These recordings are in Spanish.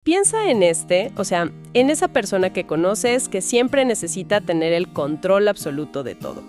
Piensa en en esa persona que conoces que siempre necesita tener el control absoluto de todo.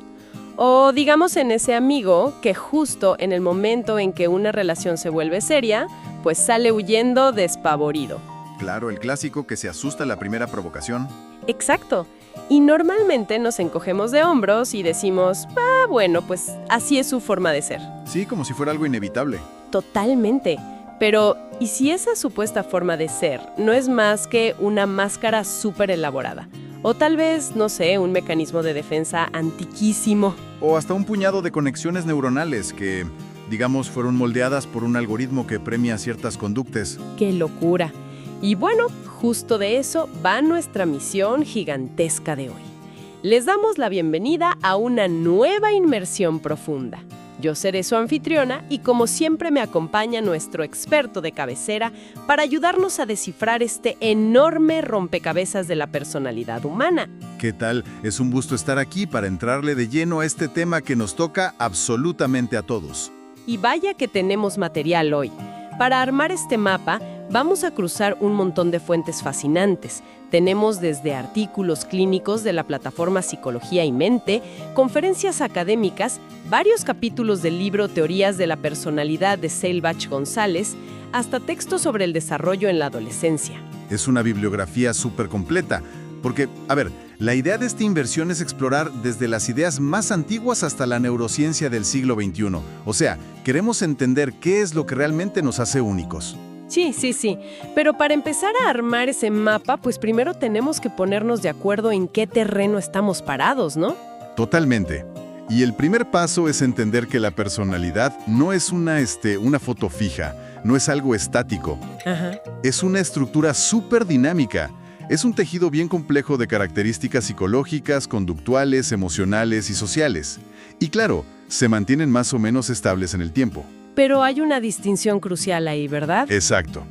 O digamos en ese amigo que justo en el momento en que una relación se vuelve seria, pues sale huyendo despavorido. Claro, el clásico que se asusta a la primera provocación. Exacto. Y normalmente nos encogemos de hombros y decimos, bueno, pues así es su forma de ser. Sí, como si fuera algo inevitable. Totalmente. Pero, ¿y si esa supuesta forma de ser no es más que una máscara súper elaborada? O tal vez, no sé, un mecanismo de defensa antiquísimo. O hasta un puñado de conexiones neuronales que, digamos, fueron moldeadas por un algoritmo que premia ciertas conductas. ¡Qué locura! Y bueno, justo de eso va nuestra misión gigantesca de hoy. Les damos la bienvenida a una nueva inmersión profunda. Yo seré su anfitriona y como siempre me acompaña nuestro experto de cabecera para ayudarnos a descifrar este enorme rompecabezas de la personalidad humana. ¿Qué tal? Es un gusto estar aquí para entrarle de lleno a este tema que nos toca absolutamente a todos. Y vaya que tenemos material hoy. Para armar este mapa, vamos a cruzar un montón de fuentes fascinantes. Tenemos desde artículos clínicos de la plataforma Psicología y Mente, conferencias académicas, varios capítulos del libro Teorías de la Personalidad de Seilbach González, hasta textos sobre el desarrollo en la adolescencia. Es una bibliografía súper completa, porque, la idea de esta inversión es explorar desde las ideas más antiguas hasta la neurociencia del siglo XXI. O sea, queremos entender qué es lo que realmente nos hace únicos. Sí. Pero para empezar a armar ese mapa, pues primero tenemos que ponernos de acuerdo en qué terreno estamos parados, ¿no? Totalmente. Y el primer paso es entender que la personalidad no es una foto fija, no es algo estático. Ajá. Es una estructura súper dinámica. Es un tejido bien complejo de características psicológicas, conductuales, emocionales y sociales. Y claro, se mantienen más o menos estables en el tiempo. Pero hay una distinción crucial ahí, ¿verdad? Exacto.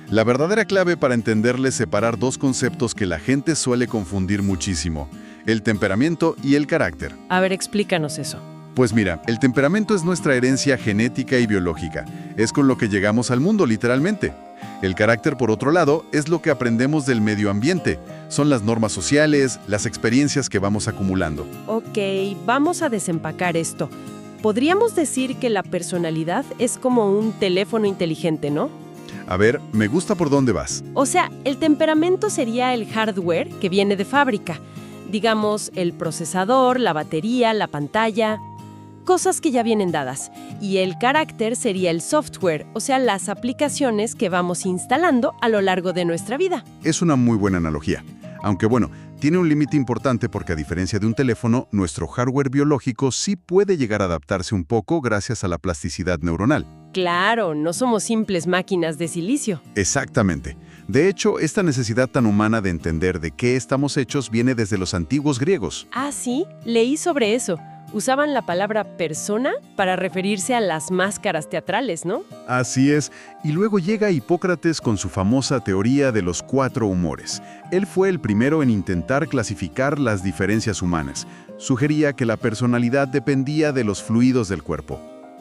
La verdadera clave para entenderle es separar dos conceptos que la gente suele confundir muchísimo: el temperamento y el carácter. A ver, explícanos eso. Pues mira, el temperamento es nuestra herencia genética y biológica. Es con lo que llegamos al mundo, literalmente. El carácter, por otro lado, es lo que aprendemos del medio ambiente. Son las normas sociales, las experiencias que vamos acumulando. Ok, vamos a desempacar esto. Podríamos decir que la personalidad es como un teléfono inteligente, ¿no? A ver, me gusta por dónde vas. O sea, el temperamento sería el hardware que viene de fábrica. Digamos, el procesador, la batería, la pantalla, cosas que ya vienen dadas. Y el carácter sería el software, o sea, las aplicaciones que vamos instalando a lo largo de nuestra vida. Es una muy buena analogía. Aunque tiene un límite importante porque a diferencia de un teléfono, nuestro hardware biológico sí puede llegar a adaptarse un poco gracias a la plasticidad neuronal. Claro, no somos simples máquinas de silicio. Exactamente. De hecho, esta necesidad tan humana de entender de qué estamos hechos viene desde los antiguos griegos. Ah, sí, leí sobre eso. Usaban la palabra persona para referirse a las máscaras teatrales, ¿no? Así es, y luego llega Hipócrates con su famosa teoría de los 4 humores. Él fue el primero en intentar clasificar las diferencias humanas. Sugería que la personalidad dependía de los fluidos del cuerpo.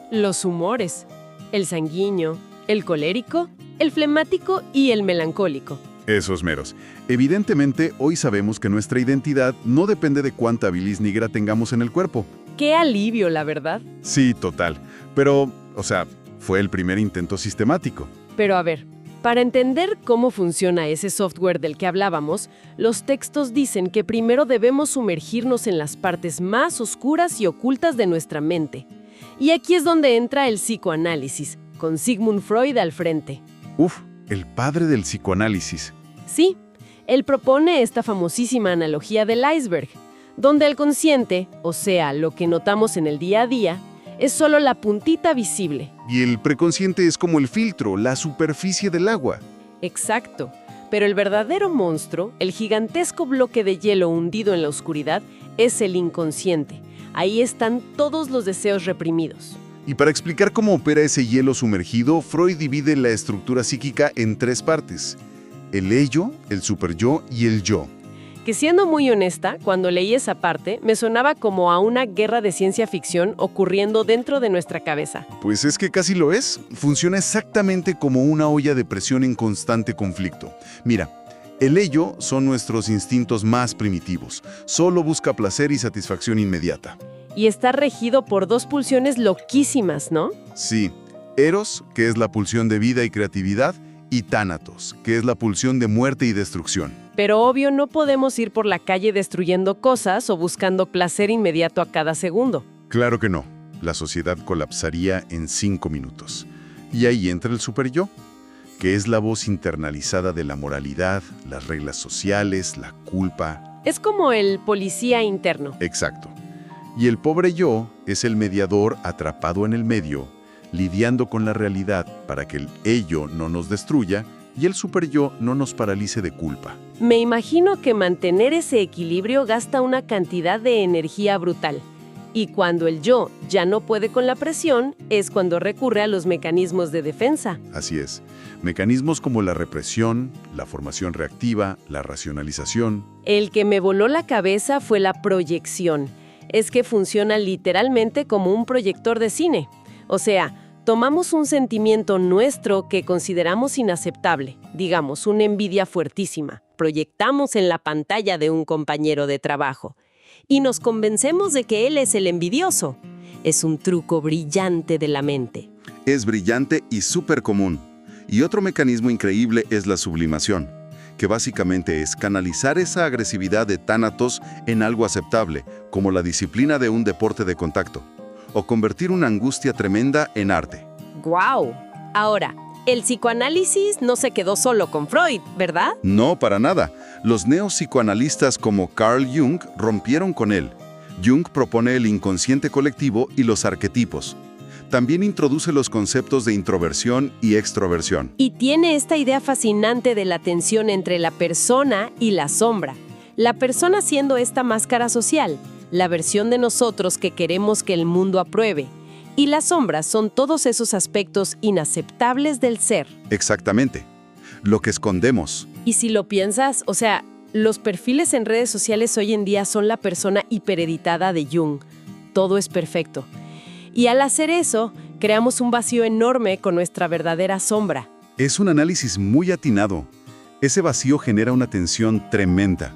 Los humores: el sanguíneo, el colérico, el flemático y el melancólico. Esos meros. Evidentemente, hoy sabemos que nuestra identidad no depende de cuánta bilis negra tengamos en el cuerpo. ¡Qué alivio, la verdad! Sí, total. Pero, fue el primer intento sistemático. Pero a ver, para entender cómo funciona ese software del que hablábamos, los textos dicen que primero debemos sumergirnos en las partes más oscuras y ocultas de nuestra mente. Y aquí es donde entra el psicoanálisis, con Sigmund Freud al frente. Uf, el padre del psicoanálisis. Sí, él propone esta famosísima analogía del iceberg, donde el consciente, o sea, lo que notamos en el día a día, es solo la puntita visible. Y el preconsciente es como el filtro, la superficie del agua. Exacto, pero el verdadero monstruo, el gigantesco bloque de hielo hundido en la oscuridad, es el inconsciente. Ahí están todos los deseos reprimidos. Y para explicar cómo opera ese hielo sumergido, Freud divide la estructura psíquica en 3 partes: el ello, el superyo y el yo. que siendo muy honesta, cuando leí esa parte, me sonaba como a una guerra de ciencia ficción ocurriendo dentro de nuestra cabeza. Pues es que casi lo es. Funciona exactamente como una olla de presión en constante conflicto. Mira, el ello son nuestros instintos más primitivos. Solo busca placer y satisfacción inmediata. Y está regido por dos pulsiones loquísimas, ¿no? Sí, Eros, que es la pulsión de vida y creatividad, y Tánatos, que es la pulsión de muerte y destrucción. Pero obvio no podemos ir por la calle destruyendo cosas o buscando placer inmediato a cada segundo. Claro que no. La sociedad colapsaría en 5 minutos. Y ahí entra el superyo, que es la voz internalizada de la moralidad, las reglas sociales, la culpa. Es como el policía interno. Exacto. Y el pobre yo es el mediador atrapado en el medio, lidiando con la realidad para que el ello no nos destruya y el superyo no nos paralice de culpa. Me imagino que mantener ese equilibrio gasta una cantidad de energía brutal. Y cuando el yo ya no puede con la presión, es cuando recurre a los mecanismos de defensa. Así es. Mecanismos como la represión, la formación reactiva, la racionalización. El que me voló la cabeza fue la proyección. Es que funciona literalmente como un proyector de cine. O sea, tomamos un sentimiento nuestro que consideramos inaceptable, digamos, una envidia fuertísima, proyectamos en la pantalla de un compañero de trabajo y nos convencemos de que él es el envidioso. Es un truco brillante de la mente. Es brillante y súper común. Y otro mecanismo increíble es la sublimación, que básicamente es canalizar esa agresividad de Tánatos en algo aceptable, como la disciplina de un deporte de contacto, o convertir una angustia tremenda en arte. ¡Guau! Ahora, el psicoanálisis no se quedó solo con Freud, ¿verdad? No, para nada. Los neopsicoanalistas como Carl Jung rompieron con él. Jung propone el inconsciente colectivo y los arquetipos. También introduce los conceptos de introversión y extroversión. Y tiene esta idea fascinante de la tensión entre la persona y la sombra. La persona siendo esta máscara social, la versión de nosotros que queremos que el mundo apruebe. Y las sombras son todos esos aspectos inaceptables del ser. Exactamente. Lo que escondemos. Y si lo piensas, o sea, los perfiles en redes sociales hoy en día son la persona hipereditada de Jung. Todo es perfecto. Y al hacer eso, creamos un vacío enorme con nuestra verdadera sombra. Es un análisis muy atinado. Ese vacío genera una tensión tremenda.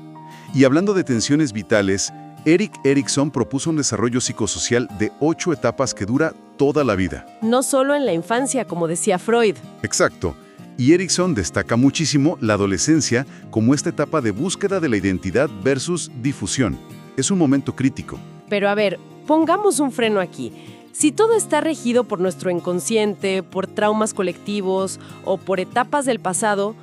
Y hablando de tensiones vitales, Erik Erikson propuso un desarrollo psicosocial de 8 etapas que dura toda la vida. No solo en la infancia, como decía Freud. Exacto. Y Erikson destaca muchísimo la adolescencia como esta etapa de búsqueda de la identidad versus difusión. Es un momento crítico. Pero a ver, pongamos un freno aquí. Si todo está regido por nuestro inconsciente, por traumas colectivos o por etapas del pasado,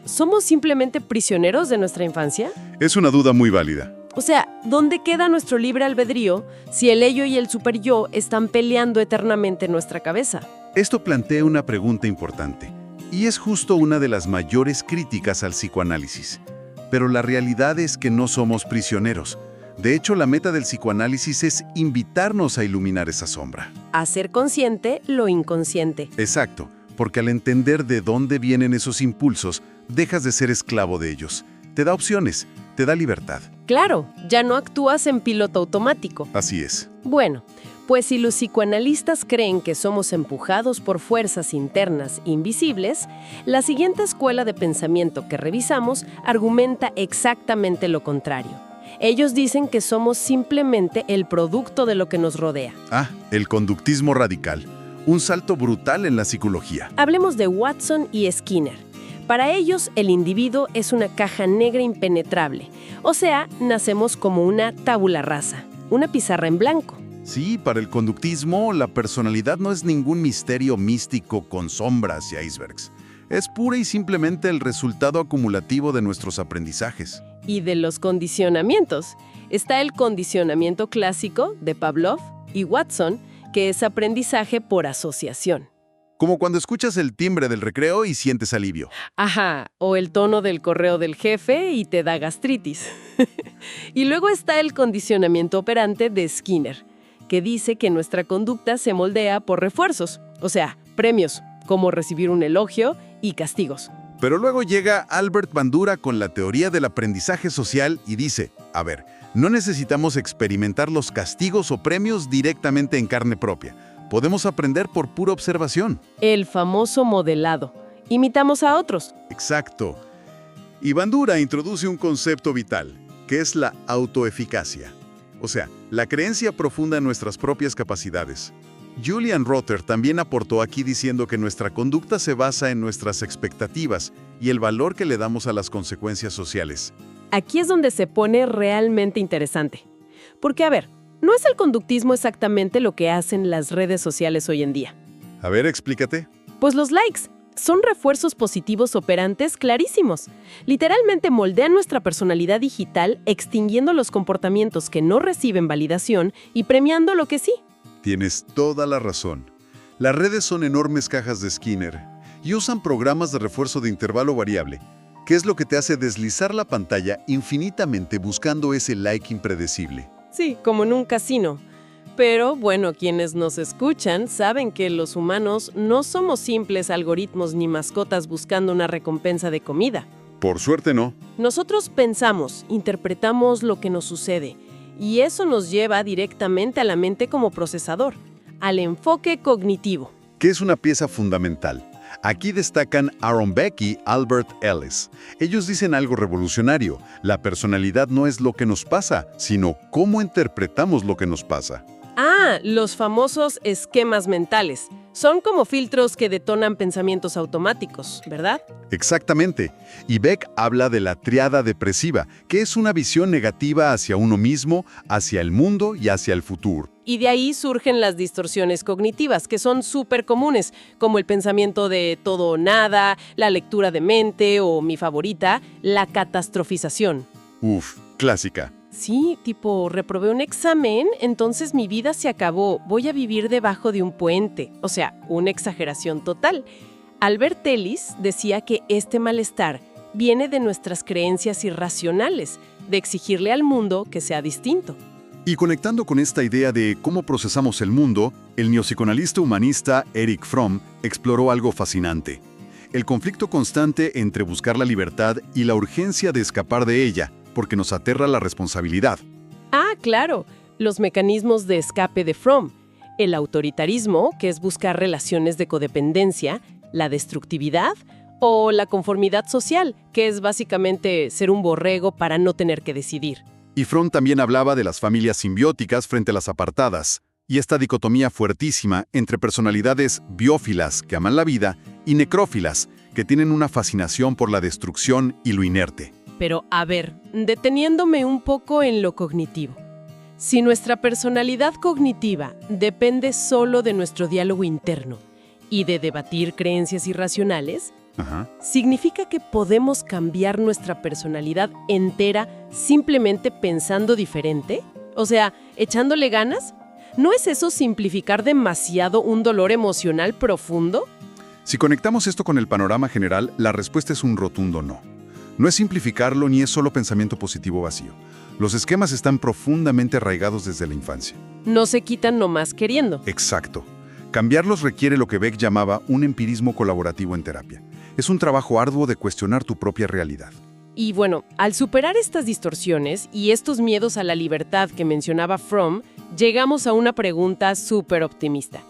¿somos simplemente prisioneros de nuestra infancia? Es una duda muy válida. O sea, ¿dónde queda nuestro libre albedrío si el ello y el superyo están peleando eternamente en nuestra cabeza? Esto plantea una pregunta importante, y es justo una de las mayores críticas al psicoanálisis. Pero la realidad es que no somos prisioneros. De hecho, la meta del psicoanálisis es invitarnos a iluminar esa sombra. Hacer consciente lo inconsciente. Exacto, porque al entender de dónde vienen esos impulsos, dejas de ser esclavo de ellos. Te da opciones, te da libertad. Claro, ya no actúas en piloto automático. Así es. Bueno, pues si los psicoanalistas creen que somos empujados por fuerzas internas invisibles, la siguiente escuela de pensamiento que revisamos argumenta exactamente lo contrario. Ellos dicen que somos simplemente el producto de lo que nos rodea. Ah, el conductismo radical. Un salto brutal en la psicología. Hablemos de Watson y Skinner. Para ellos, el individuo es una caja negra impenetrable. O sea, nacemos como una tabula rasa, una pizarra en blanco. Sí, para el conductismo, la personalidad no es ningún misterio místico con sombras y icebergs. Es pura y simplemente el resultado acumulativo de nuestros aprendizajes. Y de los condicionamientos. Está el condicionamiento clásico de Pavlov y Watson, que es aprendizaje por asociación. Como cuando escuchas el timbre del recreo y sientes alivio. Ajá, o el tono del correo del jefe y te da gastritis. Y luego está el condicionamiento operante de Skinner, que dice que nuestra conducta se moldea por refuerzos, o sea, premios, como recibir un elogio y castigos. pero luego llega Albert Bandura con la teoría del aprendizaje social y dice, a ver, no necesitamos experimentar los castigos o premios directamente en carne propia. Podemos aprender por pura observación. El famoso modelado. Imitamos a otros. Exacto. Y Bandura introduce un concepto vital, que es la autoeficacia. O sea, la creencia profunda en nuestras propias capacidades. Julian Rother también aportó aquí diciendo que nuestra conducta se basa en nuestras expectativas y el valor que le damos a las consecuencias sociales. Aquí es donde se pone realmente interesante. Porque, a ver, no es el conductismo exactamente lo que hacen las redes sociales hoy en día. A ver, explícate. Pues los likes son refuerzos positivos operantes clarísimos. Literalmente moldean nuestra personalidad digital, extinguiendo los comportamientos que no reciben validación y premiando lo que sí. Tienes toda la razón. Las redes son enormes cajas de Skinner y usan programas de refuerzo de intervalo variable, que es lo que te hace deslizar la pantalla infinitamente buscando ese like impredecible. Sí, como en un casino. Pero, bueno, quienes nos escuchan saben que los humanos no somos simples algoritmos ni mascotas buscando una recompensa de comida. Por suerte no. Nosotros pensamos, interpretamos lo que nos sucede, y eso nos lleva directamente a la mente como procesador, al enfoque cognitivo. Que es una pieza fundamental. Aquí destacan Aaron Beck y Albert Ellis. Ellos dicen algo revolucionario. La personalidad no es lo que nos pasa, sino cómo interpretamos lo que nos pasa. Ah, los famosos esquemas mentales. Son como filtros que detonan pensamientos automáticos, ¿verdad? Exactamente. Y Beck habla de la triada depresiva, que es una visión negativa hacia uno mismo, hacia el mundo y hacia el futuro. Y de ahí surgen las distorsiones cognitivas, que son súper comunes, como el pensamiento de todo o nada, la lectura de mente o, mi favorita, la catastrofización. Uf, clásica. Sí, tipo, reprobé un examen, entonces mi vida se acabó, voy a vivir debajo de un puente. O sea, una exageración total. Albert Ellis decía que este malestar viene de nuestras creencias irracionales, de exigirle al mundo que sea distinto. Y conectando con esta idea de cómo procesamos el mundo, el neopsicoanalista humanista Erich Fromm exploró algo fascinante: el conflicto constante entre buscar la libertad y la urgencia de escapar de ella, porque nos aterra la responsabilidad. Ah, claro, los mecanismos de escape de Fromm. El autoritarismo, que es buscar relaciones de codependencia, la destructividad, o la conformidad social, que es básicamente ser un borrego para no tener que decidir. Y Fromm también hablaba de las familias simbióticas frente a las apartadas, y esta dicotomía fuertísima entre personalidades biófilas, que aman la vida, y necrófilas, que tienen una fascinación por la destrucción y lo inerte. Pero, a ver, deteniéndome un poco en lo cognitivo. Si nuestra personalidad cognitiva depende solo de nuestro diálogo interno y de debatir creencias irracionales, ¿significa que podemos cambiar nuestra personalidad entera simplemente pensando diferente? O sea, ¿echándole ganas? ¿No es eso simplificar demasiado un dolor emocional profundo? Si conectamos esto con el panorama general, la respuesta es un rotundo no. No es simplificarlo ni es solo pensamiento positivo vacío. Los esquemas están profundamente arraigados desde la infancia. No se quitan nomás queriendo. Exacto. Cambiarlos requiere lo que Beck llamaba un empirismo colaborativo en terapia. Es un trabajo arduo de cuestionar tu propia realidad. Y bueno, al superar estas distorsiones y estos miedos a la libertad que mencionaba Fromm, llegamos a una pregunta súper optimista.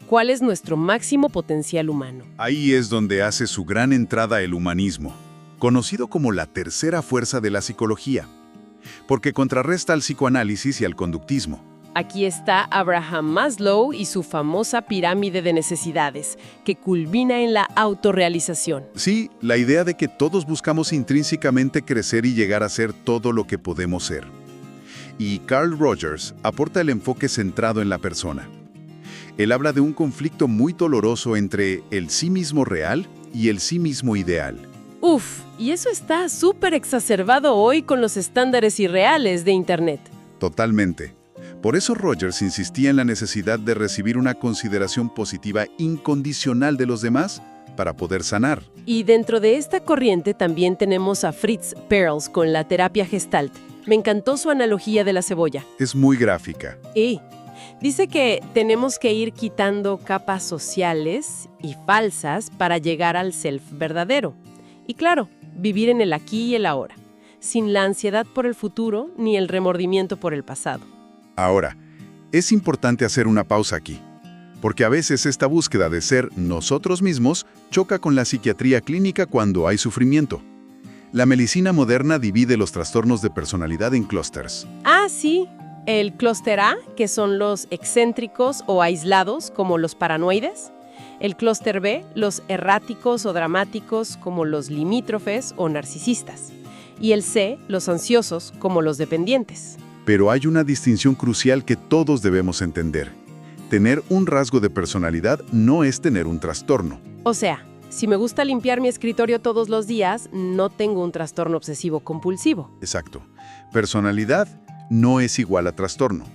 ¿Cuál es nuestro máximo potencial humano? Ahí es donde hace su gran entrada el humanismo, conocido como la tercera fuerza de la psicología, porque contrarresta al psicoanálisis y al conductismo. Aquí está Abraham Maslow y su famosa pirámide de necesidades, que culmina en la autorrealización. Sí, la idea de que todos buscamos intrínsecamente crecer y llegar a ser todo lo que podemos ser. Y Carl Rogers aporta el enfoque centrado en la persona. Él habla de un conflicto muy doloroso entre el sí mismo real y el sí mismo ideal. Uf, y eso está súper exacerbado hoy con los estándares irreales de Internet. Totalmente. Por eso Rogers insistía en la necesidad de recibir una consideración positiva incondicional de los demás para poder sanar. Y dentro de esta corriente también tenemos a Fritz Perls con la terapia Gestalt. Me encantó su analogía de la cebolla. Es muy gráfica. Dice que tenemos que ir quitando capas sociales y falsas para llegar al self verdadero. Y claro, vivir en el aquí y el ahora, sin la ansiedad por el futuro ni el remordimiento por el pasado. Ahora, es importante hacer una pausa aquí, porque a veces esta búsqueda de ser nosotros mismos choca con la psiquiatría clínica cuando hay sufrimiento. La medicina moderna divide los trastornos de personalidad en clústeres. Ah, sí, el clúster A, que son los excéntricos o aislados, como los paranoides. El clúster B, los erráticos o dramáticos, como los limítrofes o narcisistas. Y el C, los ansiosos, como los dependientes. Pero hay una distinción crucial que todos debemos entender. Tener un rasgo de personalidad no es tener un trastorno. O sea, si me gusta limpiar mi escritorio todos los días, no tengo un trastorno obsesivo-compulsivo. Exacto. Personalidad no es igual a trastorno,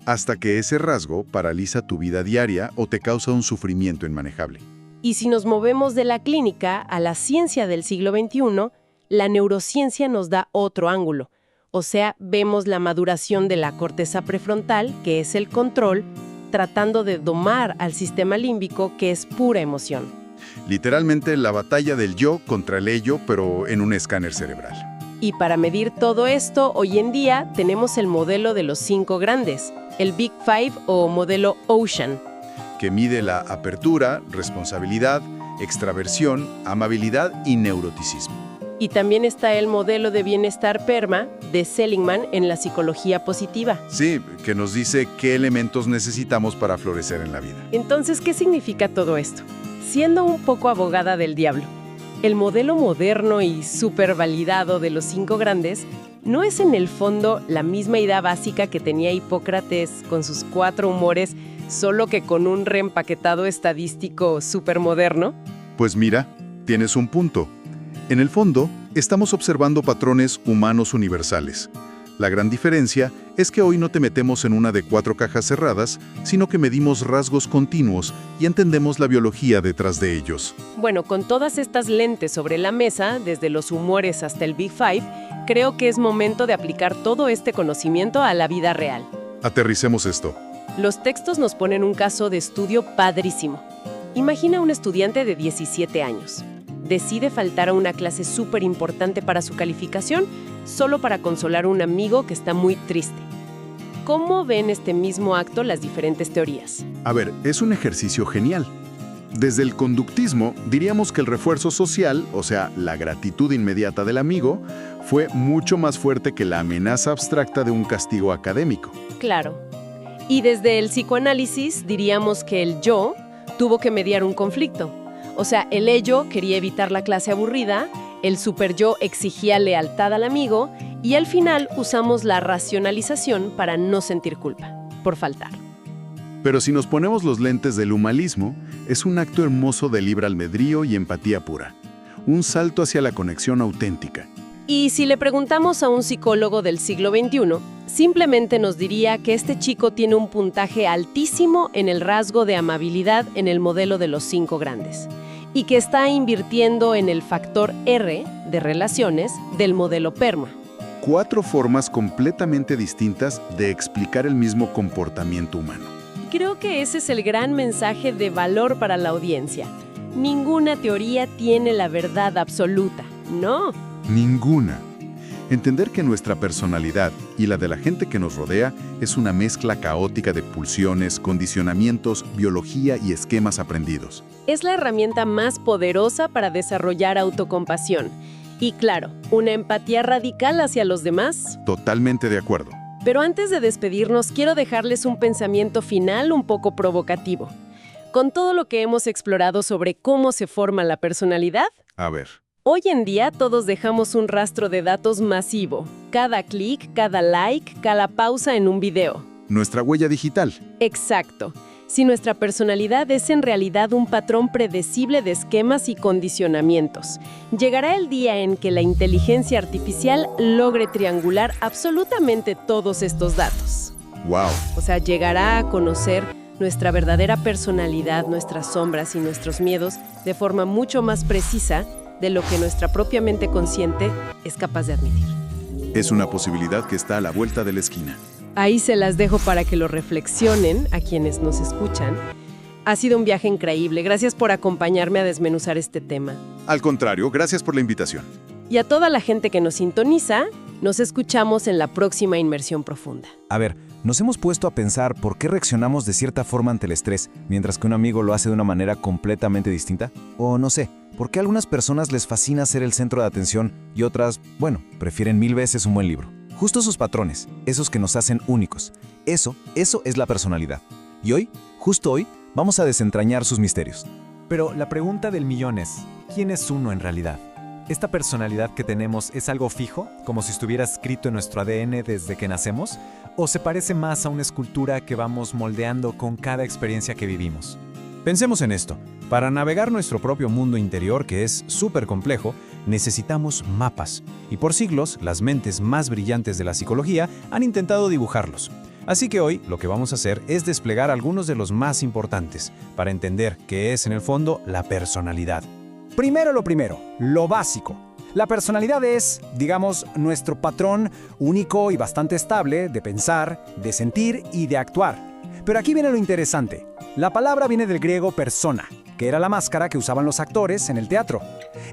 hasta que ese rasgo paraliza tu vida diaria o te causa un sufrimiento inmanejable. Y si nos movemos de la clínica a la ciencia del siglo XXI, la neurociencia nos da otro ángulo. O sea, vemos la maduración de la corteza prefrontal, que es el control, tratando de domar al sistema límbico, que es pura emoción. Literalmente la batalla del yo contra el ello, pero en un escáner cerebral. Y para medir todo esto, hoy en día tenemos el modelo de los 5 grandes, el Big Five o modelo Ocean, que mide la apertura, responsabilidad, extraversión, amabilidad y neuroticismo. Y también está el modelo de bienestar PERMA de Seligman en la psicología positiva. Sí, que nos dice qué elementos necesitamos para florecer en la vida. Entonces, ¿qué significa todo esto? Siendo un poco abogada del diablo, el modelo moderno y supervalidado de los 5 grandes no es en el fondo la misma idea básica que tenía Hipócrates con sus 4 humores, solo que con un reempaquetado estadístico supermoderno. Pues mira, tienes un punto. En el fondo, estamos observando patrones humanos universales. La gran diferencia es que hoy no te metemos en una de 4 cajas cerradas, sino que medimos rasgos continuos y entendemos la biología detrás de ellos. Bueno, con todas estas lentes sobre la mesa, desde los humores hasta el Big Five, creo que es momento de aplicar todo este conocimiento a la vida real. Aterricemos esto. Los textos nos ponen un caso de estudio padrísimo. Imagina un estudiante de 17 años. Decide faltar a una clase súper importante para su calificación, solo para consolar a un amigo que está muy triste. ¿Cómo ven este mismo acto las diferentes teorías? A ver, es un ejercicio genial. Desde el conductismo, diríamos que el refuerzo social, o sea, la gratitud inmediata del amigo, fue mucho más fuerte que la amenaza abstracta de un castigo académico. Claro. Y desde el psicoanálisis, diríamos que el yo tuvo que mediar un conflicto. O sea, el ello quería evitar la clase aburrida, el superyo exigía lealtad al amigo y al final usamos la racionalización para no sentir culpa, por faltar. Pero si nos ponemos los lentes del humanismo, es un acto hermoso de libre albedrío y empatía pura. Un salto hacia la conexión auténtica. Y si le preguntamos a un psicólogo del siglo XXI, simplemente nos diría que este chico tiene un puntaje altísimo en el rasgo de amabilidad en el modelo de los 5 grandes y que está invirtiendo en el factor R de relaciones del modelo PERMA. 4 formas completamente distintas de explicar el mismo comportamiento humano. Creo que ese es el gran mensaje de valor para la audiencia. Ninguna teoría tiene la verdad absoluta, no. Ninguna. Entender que nuestra personalidad y la de la gente que nos rodea es una mezcla caótica de pulsiones, condicionamientos, biología y esquemas aprendidos. Es la herramienta más poderosa para desarrollar autocompasión. Y claro, una empatía radical hacia los demás. Totalmente de acuerdo. Pero antes de despedirnos, quiero dejarles un pensamiento final un poco provocativo. Con todo lo que hemos explorado sobre cómo se forma la personalidad, A ver. hoy en día todos dejamos un rastro de datos masivo. Cada clic, cada like, cada pausa en un video. Nuestra huella digital. Exacto. Si nuestra personalidad es en realidad un patrón predecible de esquemas y condicionamientos, llegará el día en que la inteligencia artificial logre triangular absolutamente todos estos datos. ¡Wow! O sea, llegará a conocer nuestra verdadera personalidad, nuestras sombras y nuestros miedos de forma mucho más precisa de lo que nuestra propia mente consciente es capaz de admitir. Es una posibilidad que está a la vuelta de la esquina. Ahí se las dejo para que lo reflexionen a quienes nos escuchan. Ha sido un viaje increíble. Gracias por acompañarme a desmenuzar este tema. Al contrario, gracias por la invitación. Y a toda la gente que nos sintoniza, nos escuchamos en la próxima Inmersión Profunda. A ver, ¿nos hemos puesto a pensar por qué reaccionamos de cierta forma ante el estrés, mientras que un amigo lo hace de una manera completamente distinta? O no sé, ¿por qué a algunas personas les fascina ser el centro de atención y otras, bueno, prefieren 1000 veces un buen libro? Justo esos patrones, esos que nos hacen únicos. Eso es la personalidad. Y hoy, justo hoy, vamos a desentrañar sus misterios. Pero la pregunta del millón es, ¿quién es uno en realidad? ¿Esta personalidad que tenemos es algo fijo, como si estuviera escrito en nuestro ADN desde que nacemos? ¿O se parece más a una escultura que vamos moldeando con cada experiencia que vivimos? Pensemos en esto. Para navegar nuestro propio mundo interior, que es súper complejo, necesitamos mapas. Y por siglos, las mentes más brillantes de la psicología han intentado dibujarlos. Así que hoy lo que vamos a hacer es desplegar algunos de los más importantes para entender qué es en el fondo la personalidad. Primero, lo básico. La personalidad es, digamos, nuestro patrón único y bastante estable de pensar, de sentir y de actuar. Pero aquí viene lo interesante. La palabra viene del griego persona, que era la máscara que usaban los actores en el teatro.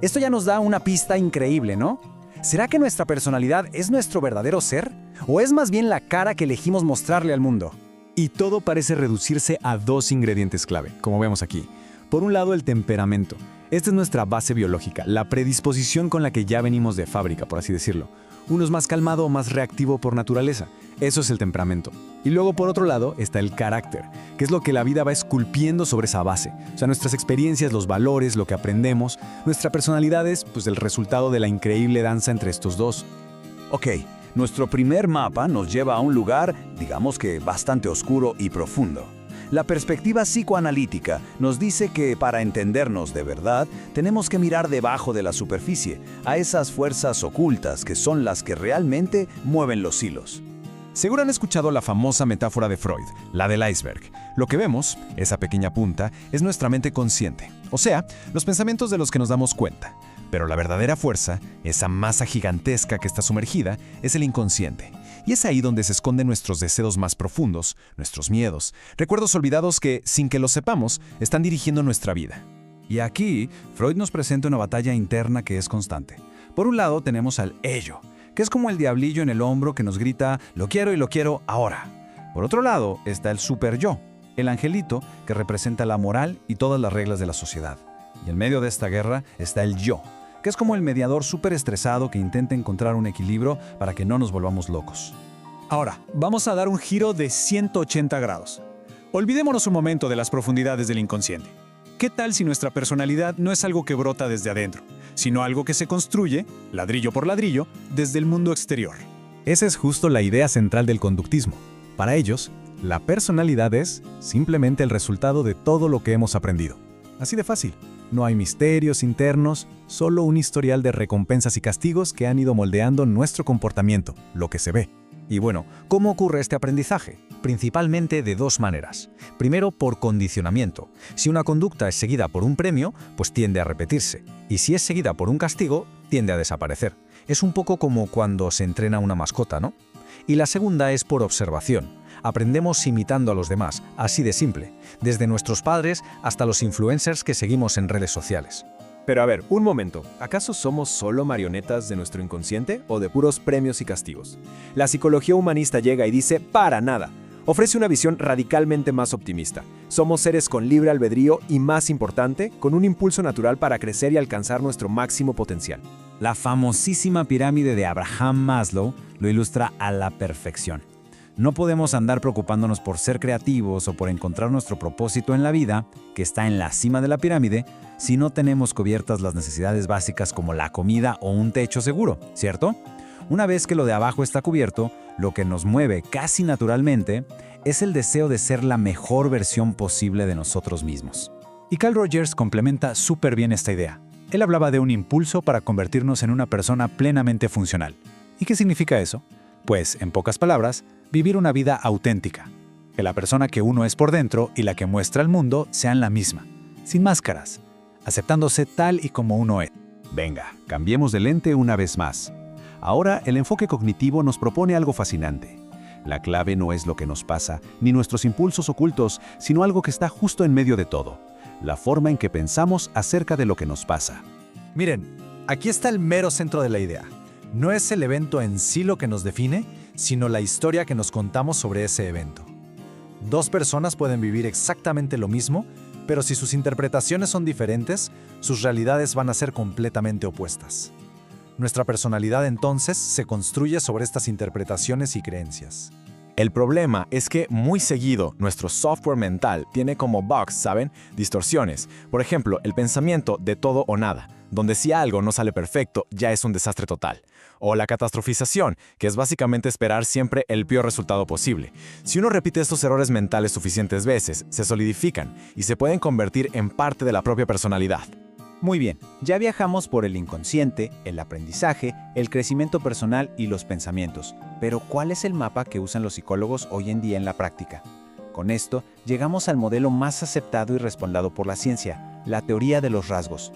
Esto ya nos da una pista increíble, ¿no? ¿Será que nuestra personalidad es nuestro verdadero ser? ¿O es más bien la cara que elegimos mostrarle al mundo? Y todo parece reducirse a 2 ingredientes clave, como vemos aquí. Por un lado, el temperamento. Esta es nuestra base biológica, la predisposición con la que ya venimos de fábrica, por así decirlo. Uno es más calmado o más reactivo por naturaleza. Eso es el temperamento. Y luego, por otro lado, está el carácter, que es lo que la vida va esculpiendo sobre esa base. O sea, nuestras experiencias, los valores, lo que aprendemos. Nuestra personalidad es, pues, el resultado de la increíble danza entre estos dos. Ok, nuestro primer mapa nos lleva a un lugar, digamos que bastante oscuro y profundo. La perspectiva psicoanalítica nos dice que para entendernos de verdad, tenemos que mirar debajo de la superficie, a esas fuerzas ocultas que son las que realmente mueven los hilos. Seguro han escuchado la famosa metáfora de Freud, la del iceberg. Lo que vemos, esa pequeña punta, es nuestra mente consciente, o sea, los pensamientos de los que nos damos cuenta. Pero la verdadera fuerza, esa masa gigantesca que está sumergida, es el inconsciente. Y es ahí donde se esconden nuestros deseos más profundos, nuestros miedos, recuerdos olvidados que, sin que lo sepamos, están dirigiendo nuestra vida. Y aquí, Freud nos presenta una batalla interna que es constante. Por un lado tenemos al ello, que es como el diablillo en el hombro que nos grita, lo quiero y lo quiero ahora. Por otro lado está el super yo, el angelito que representa la moral y todas las reglas de la sociedad. Y en medio de esta guerra está el yo, que es como el mediador súper estresado que intenta encontrar un equilibrio para que no nos volvamos locos. Ahora, vamos a dar un giro de 180 grados. Olvidémonos un momento de las profundidades del inconsciente. ¿Qué tal si nuestra personalidad no es algo que brota desde adentro, sino algo que se construye, ladrillo por ladrillo, desde el mundo exterior? Esa es justo la idea central del conductismo. Para ellos, la personalidad es simplemente el resultado de todo lo que hemos aprendido. Así de fácil. No hay misterios internos, solo un historial de recompensas y castigos que han ido moldeando nuestro comportamiento, lo que se ve. Y bueno, ¿cómo ocurre este aprendizaje? Principalmente de 2 maneras. Primero, por condicionamiento. Si una conducta es seguida por un premio, pues tiende a repetirse. Y si es seguida por un castigo, tiende a desaparecer. Es un poco como cuando se entrena una mascota, ¿no? Y la segunda es por observación. Aprendemos imitando a los demás, así de simple, desde nuestros padres hasta los influencers que seguimos en redes sociales. Pero a ver, un momento, ¿acaso somos solo marionetas de nuestro inconsciente o de puros premios y castigos? La psicología humanista llega y dice, para nada. Ofrece una visión radicalmente más optimista. Somos seres con libre albedrío y, más importante, con un impulso natural para crecer y alcanzar nuestro máximo potencial. La famosísima pirámide de Abraham Maslow lo ilustra a la perfección. No podemos andar preocupándonos por ser creativos o por encontrar nuestro propósito en la vida, que está en la cima de la pirámide, si no tenemos cubiertas las necesidades básicas como la comida o un techo seguro, ¿cierto? Una vez que lo de abajo está cubierto, lo que nos mueve casi naturalmente es el deseo de ser la mejor versión posible de nosotros mismos. Y Carl Rogers complementa súper bien esta idea. Él hablaba de un impulso para convertirnos en una persona plenamente funcional. ¿Y qué significa eso? Pues, en pocas palabras, vivir una vida auténtica. Que la persona que uno es por dentro y la que muestra al mundo sean la misma, sin máscaras, aceptándose tal y como uno es. Venga, cambiemos de lente una vez más. Ahora, el enfoque cognitivo nos propone algo fascinante. La clave no es lo que nos pasa, ni nuestros impulsos ocultos, sino algo que está justo en medio de todo: la forma en que pensamos acerca de lo que nos pasa. Miren, aquí está el mero centro de la idea. No es el evento en sí lo que nos define, sino la historia que nos contamos sobre ese evento. Dos personas pueden vivir exactamente lo mismo, pero si sus interpretaciones son diferentes, sus realidades van a ser completamente opuestas. Nuestra personalidad entonces se construye sobre estas interpretaciones y creencias. El problema es que muy seguido nuestro software mental tiene como bugs, ¿saben? Distorsiones. Por ejemplo, el pensamiento de todo o nada, donde si algo no sale perfecto ya es un desastre total. O la catastrofización, que es básicamente esperar siempre el peor resultado posible. Si uno repite estos errores mentales suficientes veces, se solidifican y se pueden convertir en parte de la propia personalidad. Muy bien, ya viajamos por el inconsciente, el aprendizaje, el crecimiento personal y los pensamientos. Pero ¿cuál es el mapa que usan los psicólogos hoy en día en la práctica? Con esto, llegamos al modelo más aceptado y respaldado por la ciencia, la teoría de los rasgos.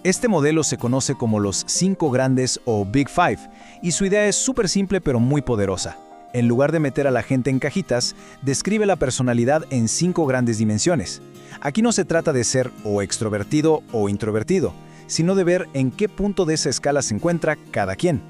Este modelo se conoce como los 5 grandes o Big Five, y su idea es súper simple pero muy poderosa. En lugar de meter a la gente en cajitas, describe la personalidad en 5 grandes dimensiones. Aquí no se trata de ser o extrovertido o introvertido, sino de ver en qué punto de esa escala se encuentra cada quien.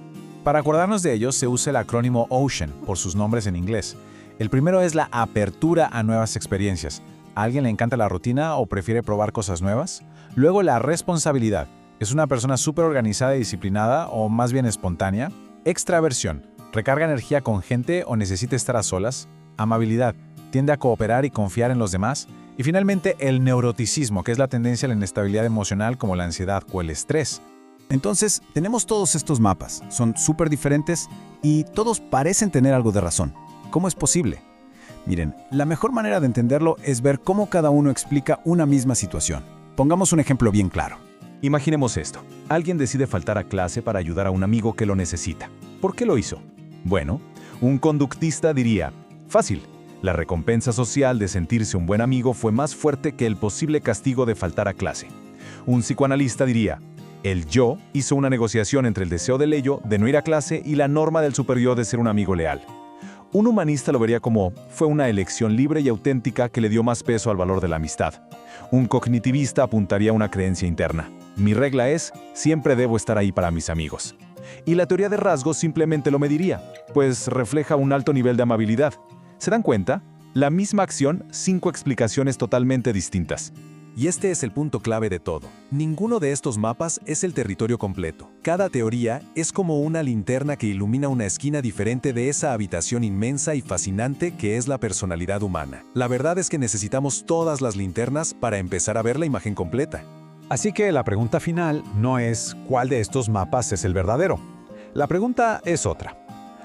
Para acordarnos de ellos se usa el acrónimo OCEAN, por sus nombres en inglés. El primero es la apertura a nuevas experiencias. ¿A alguien le encanta la rutina o prefiere probar cosas nuevas? Luego la responsabilidad. ¿Es una persona súper organizada y disciplinada o más bien espontánea? Extraversión. ¿Recarga energía con gente o necesita estar a solas? Amabilidad. ¿Tiende a cooperar y confiar en los demás? Y finalmente el neuroticismo, que es la tendencia a la inestabilidad emocional como la ansiedad o el estrés. Entonces, tenemos todos estos mapas, son súper diferentes y todos parecen tener algo de razón. ¿Cómo es posible? Miren, la mejor manera de entenderlo es ver cómo cada uno explica una misma situación. Pongamos un ejemplo bien claro. Imaginemos esto. Alguien decide faltar a clase para ayudar a un amigo que lo necesita. ¿Por qué lo hizo? Bueno, un conductista diría, fácil. La recompensa social de sentirse un buen amigo fue más fuerte que el posible castigo de faltar a clase. Un psicoanalista diría, el yo hizo una negociación entre el deseo del ello de no ir a clase y la norma del superior de ser un amigo leal. Un humanista lo vería como, fue una elección libre y auténtica que le dio más peso al valor de la amistad. Un cognitivista apuntaría a una creencia interna. Mi regla es, siempre debo estar ahí para mis amigos. Y la teoría de rasgos simplemente lo mediría, pues refleja un alto nivel de amabilidad. ¿Se dan cuenta? La misma acción, 5 explicaciones totalmente distintas. Y este es el punto clave de todo. Ninguno de estos mapas es el territorio completo. Cada teoría es como una linterna que ilumina una esquina diferente de esa habitación inmensa y fascinante que es la personalidad humana. La verdad es que necesitamos todas las linternas para empezar a ver la imagen completa. Así que la pregunta final no es ¿cuál de estos mapas es el verdadero? La pregunta es otra.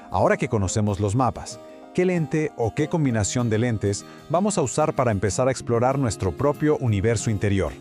Ahora que conocemos los mapas, ¿qué lente o qué combinación de lentes vamos a usar para empezar a explorar nuestro propio universo interior?